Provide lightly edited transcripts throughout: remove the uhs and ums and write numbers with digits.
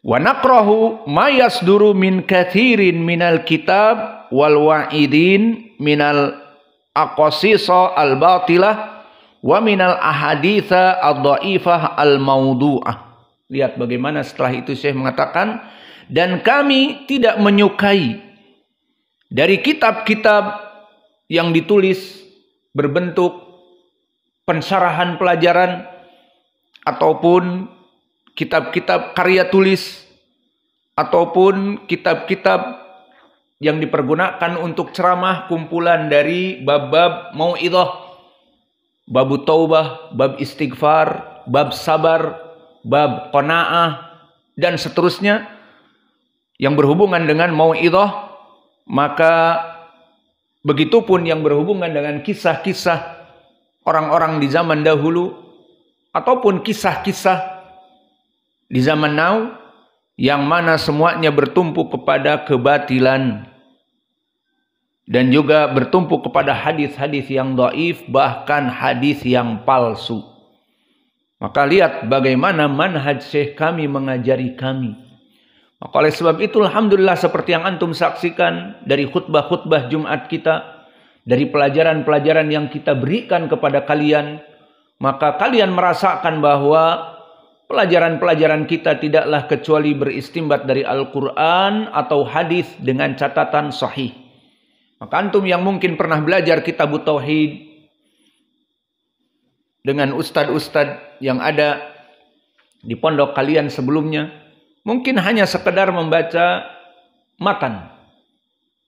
Wa nakrahu ma yasduru min katsirin minal kitab wal wa'idin minal aqasisa al batilah wa minal ahaditsa ad-dhaifah al maudu'ah. Lihat bagaimana setelah itu Syekh mengatakan, dan kami tidak menyukai dari kitab-kitab yang ditulis berbentuk pensyarahan pelajaran ataupun kitab-kitab karya tulis ataupun kitab-kitab yang dipergunakan untuk ceramah, kumpulan dari bab-bab mau'idhah, bab taubah, bab istighfar, bab sabar, bab qanaah dan seterusnya yang berhubungan dengan mau'idhah. Maka begitupun yang berhubungan dengan kisah-kisah orang-orang di zaman dahulu ataupun kisah-kisah di zaman now, yang mana semuanya bertumpu kepada kebatilan dan juga bertumpu kepada hadis-hadis yang dhaif, bahkan hadis yang palsu. Maka lihat bagaimana manhaj Syekh kami mengajari kami. Maka oleh sebab itu alhamdulillah, seperti yang antum saksikan dari khutbah-khutbah Jumat kita, dari pelajaran-pelajaran yang kita berikan kepada kalian, maka kalian merasakan bahwa pelajaran-pelajaran kita tidaklah kecuali beristimbat dari Al-Quran atau hadis dengan catatan sahih. Maka antum yang mungkin pernah belajar kitab tauhid dengan ustadz-ustadz yang ada di pondok kalian sebelumnya, mungkin hanya sekedar membaca matan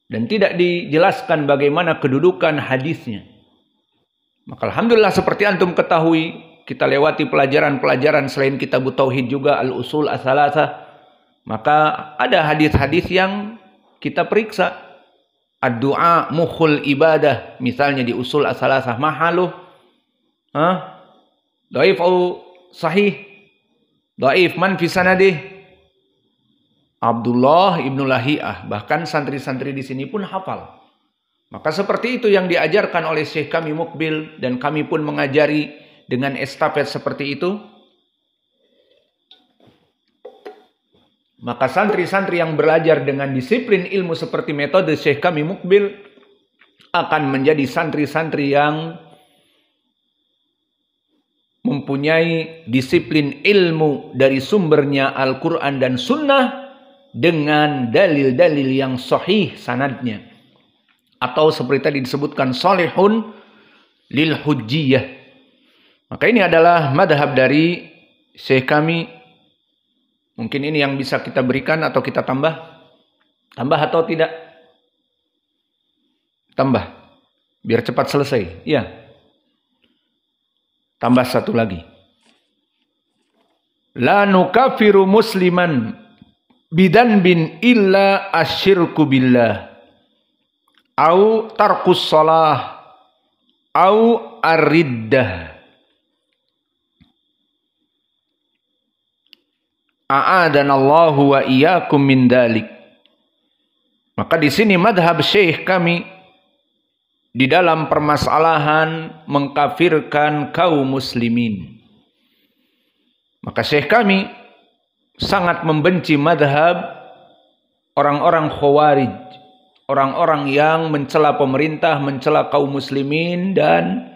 dan tidak dijelaskan bagaimana kedudukan hadisnya. Maka alhamdulillah, seperti antum ketahui, kita lewati pelajaran-pelajaran selain kitab tauhid juga al-usul as-salasah. Maka ada hadis-hadis yang kita periksa. Ad-du'a mukhul ibadah, misalnya di usul as-salasah, mahaluh dhaif au sahih, dhaif man fi sanadih Abdullah ibnu Lahiyah. Bahkan santri-santri di sini pun hafal. Maka seperti itu yang diajarkan oleh Syekh kami Mukbil, dan kami pun mengajari dengan estafet seperti itu. Maka santri-santri yang belajar dengan disiplin ilmu seperti metode Syekh kami Mukbil akan menjadi santri-santri yang mempunyai disiplin ilmu dari sumbernya Al-Quran dan Sunnah dengan dalil-dalil yang sahih sanadnya, atau seperti tadi disebutkan salihun lil hujjiyah. Maka ini adalah madhab dari Syekh kami. Mungkin ini yang bisa kita berikan atau kita tambah. Tambah atau tidak? Tambah. Biar cepat selesai. Iya. Tambah satu lagi. La nukafiru musliman bidanbin illa asyirku billah. Au tarkus salah. Au ar-riddah. A'adanallahu wa iyyakum min dalik. Maka di sini madhab Syekh kami di dalam permasalahan mengkafirkan kaum muslimin. Maka Syekh kami sangat membenci madhab orang-orang khawarij, orang-orang yang mencela pemerintah, mencela kaum muslimin dan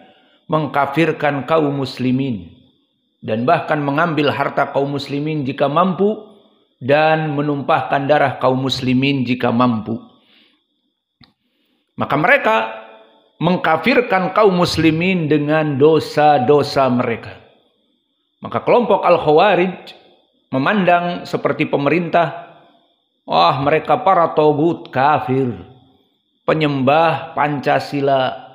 mengkafirkan kaum muslimin, dan bahkan mengambil harta kaum muslimin jika mampu, dan menumpahkan darah kaum muslimin jika mampu. Maka mereka mengkafirkan kaum muslimin dengan dosa-dosa mereka. Maka kelompok Al-Khawarij memandang seperti pemerintah, wah mereka para togut kafir, penyembah Pancasila.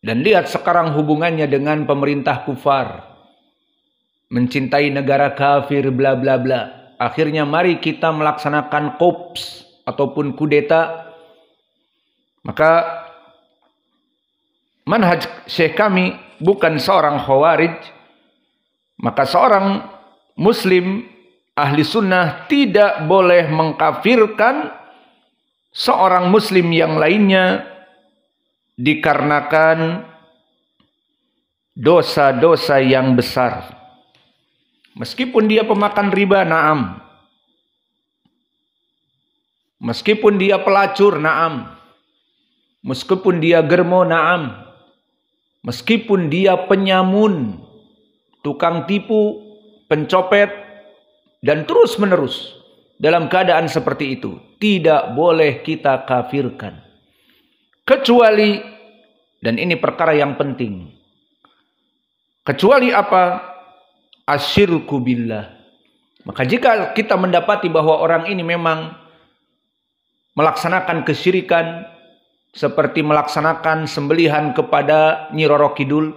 Dan lihat sekarang hubungannya dengan pemerintah kufar, mencintai negara kafir, bla bla bla. Akhirnya mari kita melaksanakan kops ataupun kudeta. Maka manhaj Syekh kami bukan seorang khawarij. Maka seorang muslim ahli sunnah tidak boleh mengkafirkan seorang muslim yang lainnya dikarenakan dosa-dosa yang besar. Meskipun dia pemakan riba, na'am. Meskipun dia pelacur, na'am. Meskipun dia germo, na'am. Meskipun dia penyamun, tukang tipu, pencopet, dan terus menerus dalam keadaan seperti itu, tidak boleh kita kafirkan. Kecuali, dan ini perkara yang penting, kecuali apa? Asyirku billah. Maka jika kita mendapati bahwa orang ini memang melaksanakan kesyirikan, seperti melaksanakan sembelihan kepada Nyi Roro Kidul,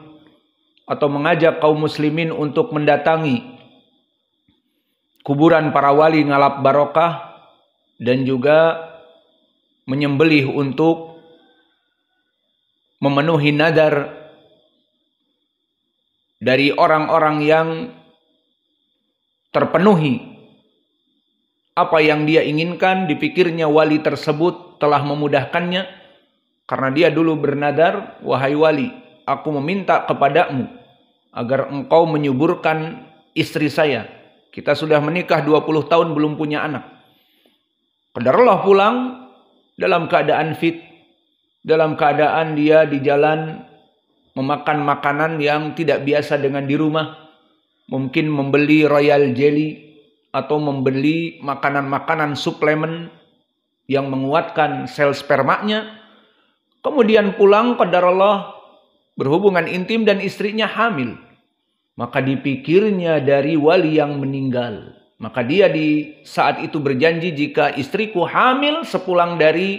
atau mengajak kaum muslimin untuk mendatangi kuburan para wali ngalap barokah, dan juga menyembelih untuk memenuhi nadar dari orang-orang yang terpenuhi apa yang dia inginkan, dipikirnya wali tersebut telah memudahkannya, karena dia dulu bernadar, wahai wali, aku meminta kepadamu agar engkau menyuburkan istri saya. Kita sudah menikah 20 tahun belum punya anak. Qadarullah pulang dalam keadaan fit, dalam keadaan dia di jalan memakan makanan yang tidak biasa dengan di rumah. Mungkin membeli royal jelly atau membeli makanan-makanan suplemen yang menguatkan sel spermanya. Kemudian pulang, qadarullah berhubungan intim dan istrinya hamil. Maka dipikirnya dari wali yang meninggal. Maka dia di saat itu berjanji, jika istriku hamil sepulang dari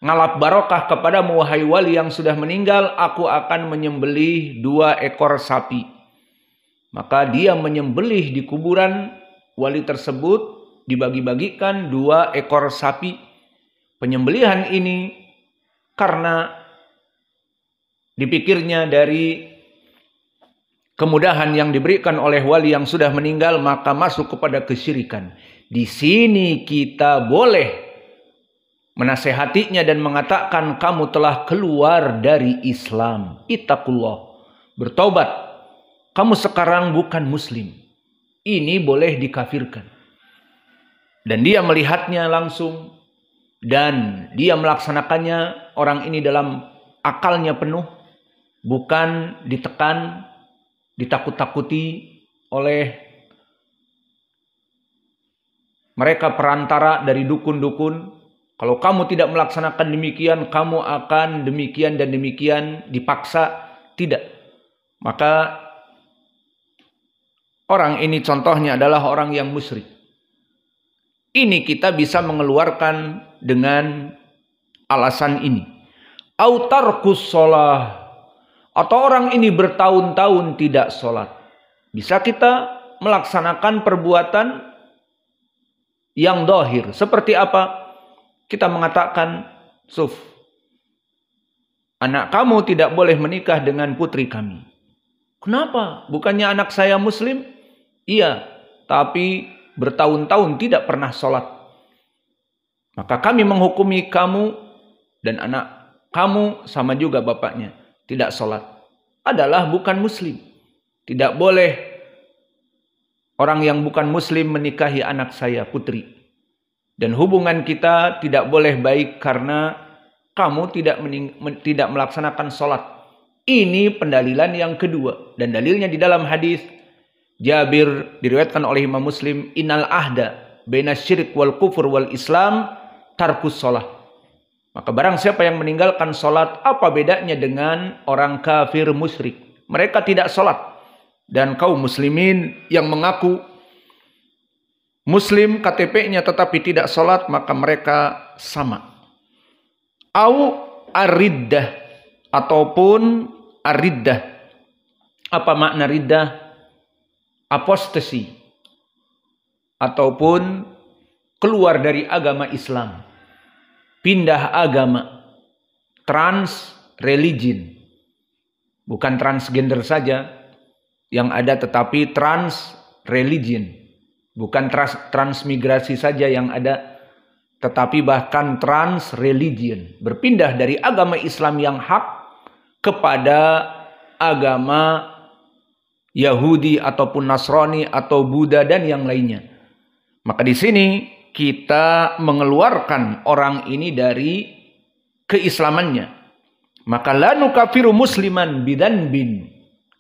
ngalap barokah kepadamu wahai wali yang sudah meninggal, aku akan menyembelih 2 ekor sapi. Maka dia menyembelih di kuburan wali tersebut, dibagi-bagikan 2 ekor sapi. Penyembelihan ini karena dipikirnya dari kemudahan yang diberikan oleh wali yang sudah meninggal, maka masuk kepada kesyirikan. Di sini kita boleh menasehatinya dan mengatakan, kamu telah keluar dari Islam. Ittaqullah. Bertobat. Kamu sekarang bukan muslim. Ini boleh dikafirkan. Dan dia melihatnya langsung, dan dia melaksanakannya, orang ini dalam akalnya penuh, bukan ditekan, ditakut-takuti oleh mereka perantara dari dukun-dukun. Kalau kamu tidak melaksanakan demikian, kamu akan demikian dan demikian, dipaksa. Tidak. Maka orang ini contohnya adalah orang yang musyrik. Ini kita bisa mengeluarkan dengan alasan ini. Autarkus sholah. Atau orang ini bertahun-tahun tidak sholat. Bisa kita melaksanakan perbuatan yang dohir. Seperti apa? Kita mengatakan, Suf, anak kamu tidak boleh menikah dengan putri kami. Kenapa? Bukannya anak saya muslim? Iya, tapi bertahun-tahun tidak pernah sholat. Maka kami menghukumi kamu dan anak kamu sama juga bapaknya, tidak sholat. Adalah bukan muslim. Tidak boleh orang yang bukan muslim menikahi anak saya, putri. Dan hubungan kita tidak boleh baik karena kamu tidak melaksanakan sholat. Ini pendalilan yang kedua. Dan dalilnya di dalam hadis Jabir, diriwayatkan oleh Imam Muslim, innal ahda baina syirik wal kufur wal islam tarkus sholat. Maka barang siapa yang meninggalkan sholat, apa bedanya dengan orang kafir musyrik? Mereka tidak sholat. Dan kaum muslimin yang mengaku muslim, KTP-nya tetapi tidak sholat, maka mereka sama. Au ariddah, ataupun ariddah. Apa makna riddah? Apostasi, ataupun keluar dari agama Islam, pindah agama, trans religion, bukan transgender saja yang ada, tetapi trans religion, bukan transmigrasi saja yang ada, tetapi bahkan trans religion, berpindah dari agama Islam yang hak kepada agama Yahudi ataupun Nasrani atau Buddha dan yang lainnya. Maka di sini kita mengeluarkan orang ini dari keislamannya. Maka la nukafiru musliman bidanbin.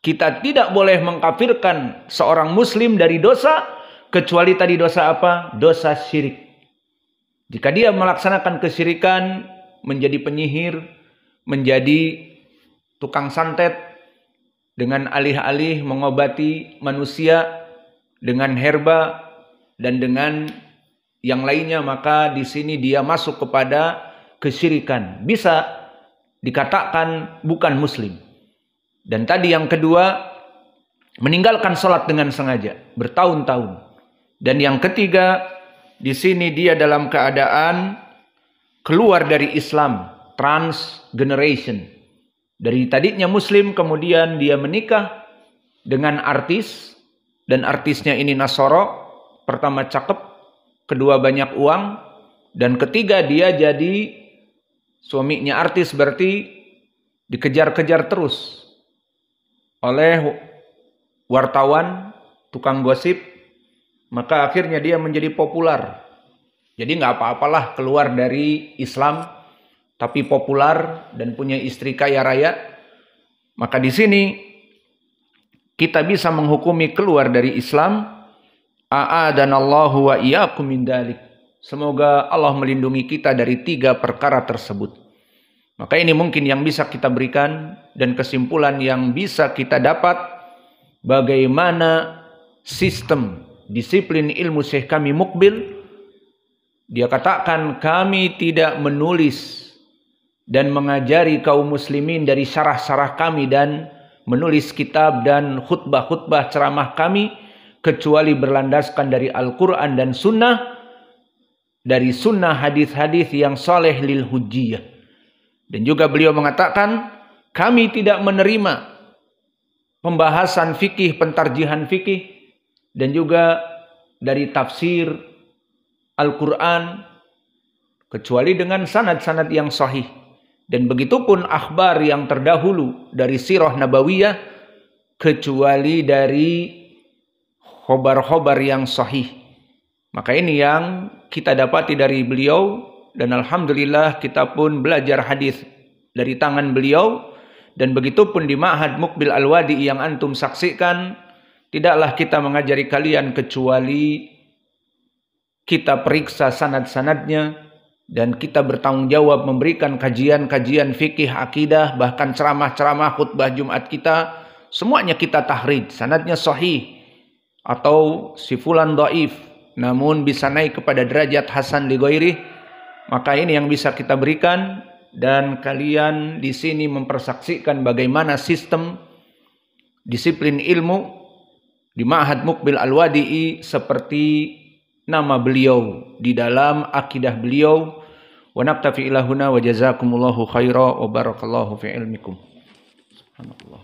Kita tidak boleh mengkafirkan seorang muslim dari dosa, kecuali tadi dosa apa? Dosa syirik. Jika dia melaksanakan kesyirikan, menjadi penyihir, menjadi tukang santet, dengan alih-alih mengobati manusia dengan herba dan dengan yang lainnya, maka di sini dia masuk kepada kesyirikan. Bisa dikatakan bukan muslim. Dan tadi yang kedua, meninggalkan sholat dengan sengaja bertahun-tahun. Dan yang ketiga, di sini dia dalam keadaan keluar dari Islam, transgeneration. Dari tadinya muslim kemudian dia menikah dengan artis, dan artisnya ini Nasoro. Pertama cakep, kedua banyak uang, dan ketiga dia jadi suaminya artis, berarti dikejar-kejar terus oleh wartawan, tukang gosip. Maka akhirnya dia menjadi populer. Jadi nggak apa-apalah keluar dari Islam, tapi populer dan punya istri kaya raya. Maka di sini kita bisa menghukumi keluar dari Islam. A'adanallahu wa iyyakum min dzalik. Semoga Allah melindungi kita dari 3 perkara tersebut. Maka ini mungkin yang bisa kita berikan, dan kesimpulan yang bisa kita dapat bagaimana sistem disiplin ilmu Syekh kami Mukbil. Dia katakan, kami tidak menulis dan mengajari kaum muslimin dari syarah-syarah kami dan menulis kitab dan khutbah-khutbah ceramah kami, kecuali berlandaskan dari Al-Quran dan Sunnah, dari Sunnah hadis-hadis yang saleh lil hujjiyah. Dan juga beliau mengatakan, kami tidak menerima pembahasan fikih, pentarjihan fikih, dan juga dari tafsir Al-Quran, kecuali dengan sanad-sanad yang sahih. Dan begitupun akhbar yang terdahulu dari sirah nabawiyah, kecuali dari khobar-khobar yang sahih. Maka ini yang kita dapati dari beliau, dan alhamdulillah kita pun belajar hadis dari tangan beliau. Dan begitupun di Ma'had Mukbil Al-Wadi yang antum saksikan, tidaklah kita mengajari kalian kecuali kita periksa sanad-sanadnya, dan kita bertanggung jawab memberikan kajian-kajian fikih, akidah, bahkan ceramah-ceramah, khutbah Jumat kita, semuanya kita tahrid, sanadnya sahih atau si fulan dhaif, namun bisa naik kepada derajat hasan li ghairih. Maka ini yang bisa kita berikan, dan kalian di sini mempersaksikan bagaimana sistem disiplin ilmu di Ma'had Mukbil Al-Wadi'i seperti nama beliau di dalam akidah beliau. Wa naktafi ila huna wa jazakumullahu khaira wa barakallahu fi ilmikum. Subhanallah.